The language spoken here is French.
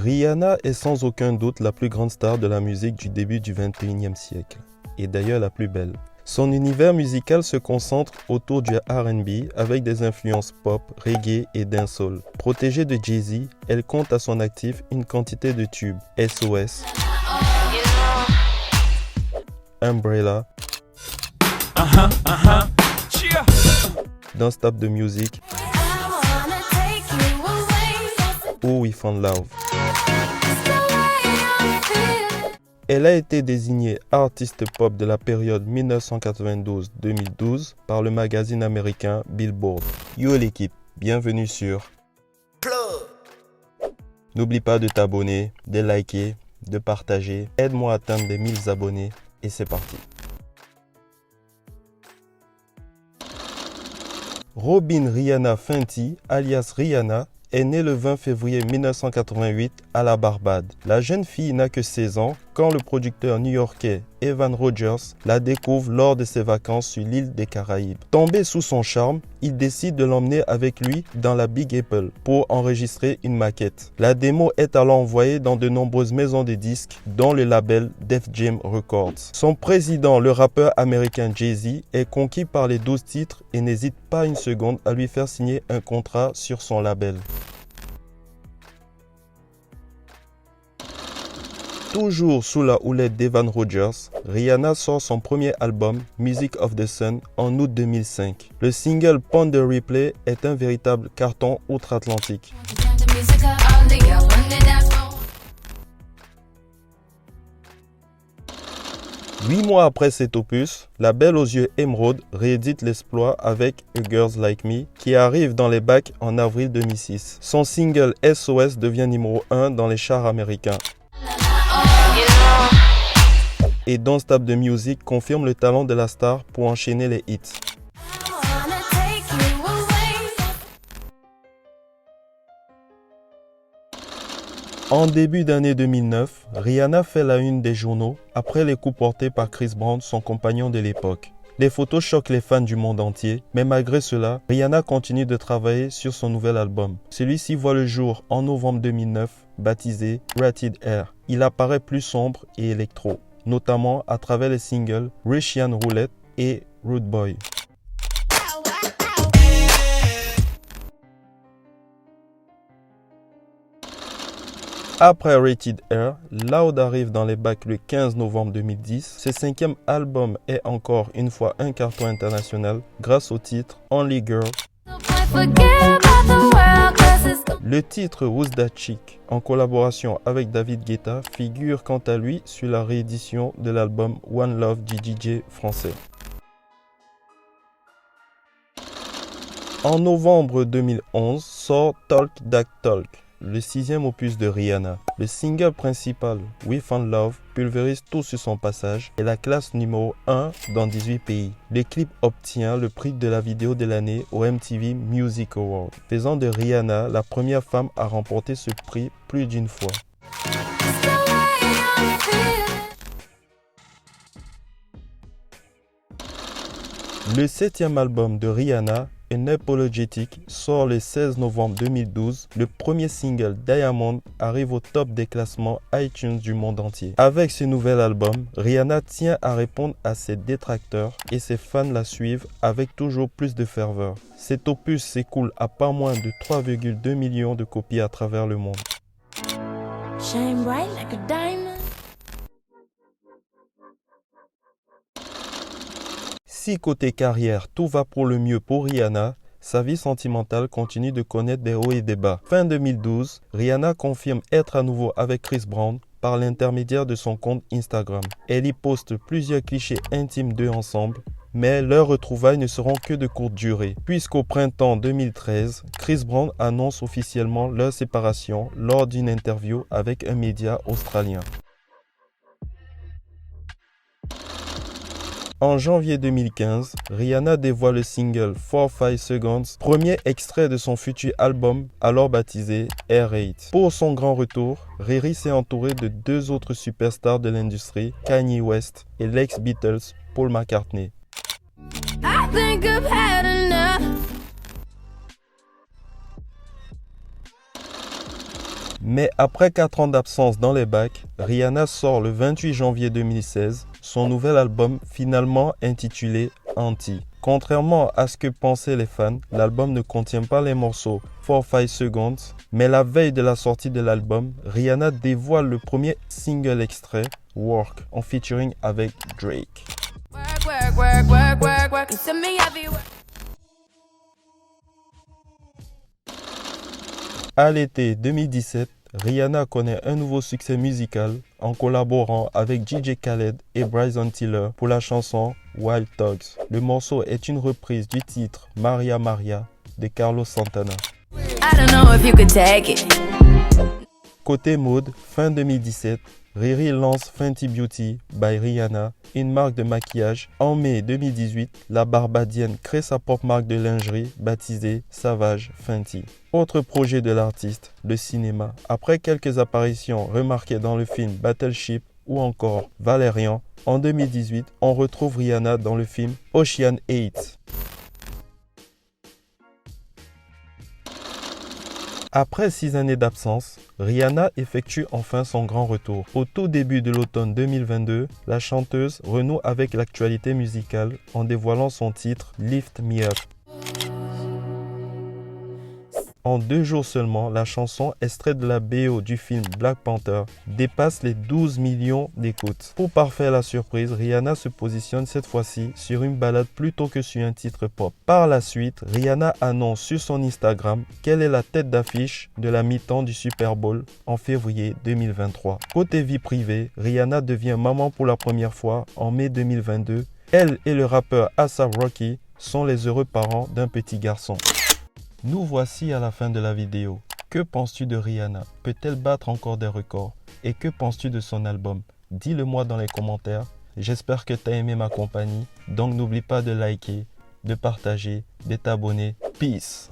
Rihanna est sans aucun doute la plus grande star de la musique du début du XXIe siècle, et d'ailleurs la plus belle. Son univers musical se concentre autour du R&B avec des influences pop, reggae et dancehall. Protégée de Jay-Z, elle compte à son actif une quantité de tubes SOS, Umbrella, Don't Stop the Music ou We Found Love. Elle a été désignée artiste pop de la période 1992-2012 par le magazine américain Billboard. Yo l'équipe, bienvenue sur N'oublie pas de t'abonner, de liker, de partager. Aide-moi à atteindre les 1000 abonnés et c'est parti. Robyn Rihanna Fenty, alias Rihanna, est née le 20 février 1988 à la Barbade. La jeune fille n'a que 16 ans quand le producteur new-yorkais Evan Rogers la découvre lors de ses vacances sur l'île des Caraïbes. Tombé sous son charme, il décide de l'emmener avec lui dans la Big Apple pour enregistrer une maquette. La démo est alors envoyée dans de nombreuses maisons de disques, dont le label Def Jam Records. Son président, le rappeur américain Jay-Z, est conquis par les 12 titres et n'hésite pas une seconde à lui faire signer un contrat sur son label. Toujours sous la houlette d'Evan Rogers, Rihanna sort son premier album, Music of the Sun, en août 2005. Le single Pon the Replay est un véritable carton outre-Atlantique. Huit mois après cet opus, la belle aux yeux émeraude réédite l'exploit avec A Girls Like Me qui arrive dans les bacs en avril 2006. Son single SOS devient numéro 1 dans les charts américains. Et Don't Stop the Music confirme le talent de la star pour enchaîner les hits. En début d'année 2009, Rihanna fait la une des journaux après les coups portés par Chris Brown, son compagnon de l'époque. Les photos choquent les fans du monde entier, mais malgré cela, Rihanna continue de travailler sur son nouvel album. Celui-ci voit le jour en novembre 2009, baptisé Rated R. Il apparaît plus sombre et électro, notamment à travers les singles Russian Roulette et Rude Boy. Après Rated R, Loud arrive dans les bacs le 15 novembre 2010. Ce cinquième album est encore une fois un carton international grâce au titre Only Girl. Le titre Who's That Chick, en collaboration avec David Guetta, figure quant à lui sur la réédition de l'album One Love du DJ français. En novembre 2011 sort Talk That Talk, le sixième opus de Rihanna. Le single principal, We Found Love, pulvérise tout sur son passage et la classe numéro 1 dans 18 pays. Le clip obtient le prix de la vidéo de l'année au MTV Music Award, faisant de Rihanna la première femme à remporter ce prix plus d'une fois. Le septième album de Rihanna, Unapologetic, sort le 16 novembre 2012. Le premier single, Diamond, arrive au top des classements iTunes du monde entier. Avec ce nouvel album, Rihanna tient à répondre à ses détracteurs et ses fans la suivent avec toujours plus de ferveur. Cet opus s'écoule à pas moins de 3,2 millions de copies à travers le monde. Shine bright like a diamond. Si côté carrière, tout va pour le mieux pour Rihanna, sa vie sentimentale continue de connaître des hauts et des bas. Fin 2012, Rihanna confirme être à nouveau avec Chris Brown par l'intermédiaire de son compte Instagram. Elle y poste plusieurs clichés intimes d'eux ensemble, mais leurs retrouvailles ne seront que de courte durée, puisqu'au printemps 2013, Chris Brown annonce officiellement leur séparation lors d'une interview avec un média australien. En janvier 2015, Rihanna dévoile le single 4-5 Seconds, premier extrait de son futur album, alors baptisé R8. Pour son grand retour, Riri s'est entouré de deux autres superstars de l'industrie, Kanye West et l'ex-Beatles, Paul McCartney. I think I've had enough. Mais après 4 ans d'absence dans les bacs, Rihanna sort le 28 janvier 2016 son nouvel album finalement intitulé Anti. Contrairement à ce que pensaient les fans, l'album ne contient pas les morceaux 4-5 Seconds, mais la veille de la sortie de l'album, Rihanna dévoile le premier single extrait, Work, en featuring avec Drake. You send me everywhere. À l'été 2017, Rihanna connaît un nouveau succès musical en collaborant avec DJ Khaled et Bryson Tiller pour la chanson Wild Thugs. Le morceau est une reprise du titre Maria Maria de Carlos Santana. I don't know if you could take it. Côté mode, fin 2017, Riri lance Fenty Beauty by Rihanna, une marque de maquillage. En mai 2018, la Barbadienne crée sa propre marque de lingerie baptisée Savage Fenty. Autre projet de l'artiste, le cinéma. Après quelques apparitions remarquées dans le film Battleship ou encore Valérian, en 2018, on retrouve Rihanna dans le film Ocean 8. Après 6 années d'absence, Rihanna effectue enfin son grand retour. Au tout début de l'automne 2022, la chanteuse renoue avec l'actualité musicale en dévoilant son titre Lift Me Up. En 2 jours seulement, la chanson, extraite de la BO du film Black Panther, dépasse les 12 millions d'écoutes. Pour parfaire la surprise, Rihanna se positionne cette fois-ci sur une ballade plutôt que sur un titre pop. Par la suite, Rihanna annonce sur son Instagram qu'elle est la tête d'affiche de la mi-temps du Super Bowl en février 2023. Côté vie privée, Rihanna devient maman pour la première fois en mai 2022. Elle et le rappeur A$AP Rocky sont les heureux parents d'un petit garçon. Nous voici à la fin de la vidéo. Que penses-tu de Rihanna? Peut-elle battre encore des records? Et que penses-tu de son album? Dis-le moi dans les commentaires. J'espère que tu as aimé ma compagnie. Donc n'oublie pas de liker, de partager, de t'abonner. Peace!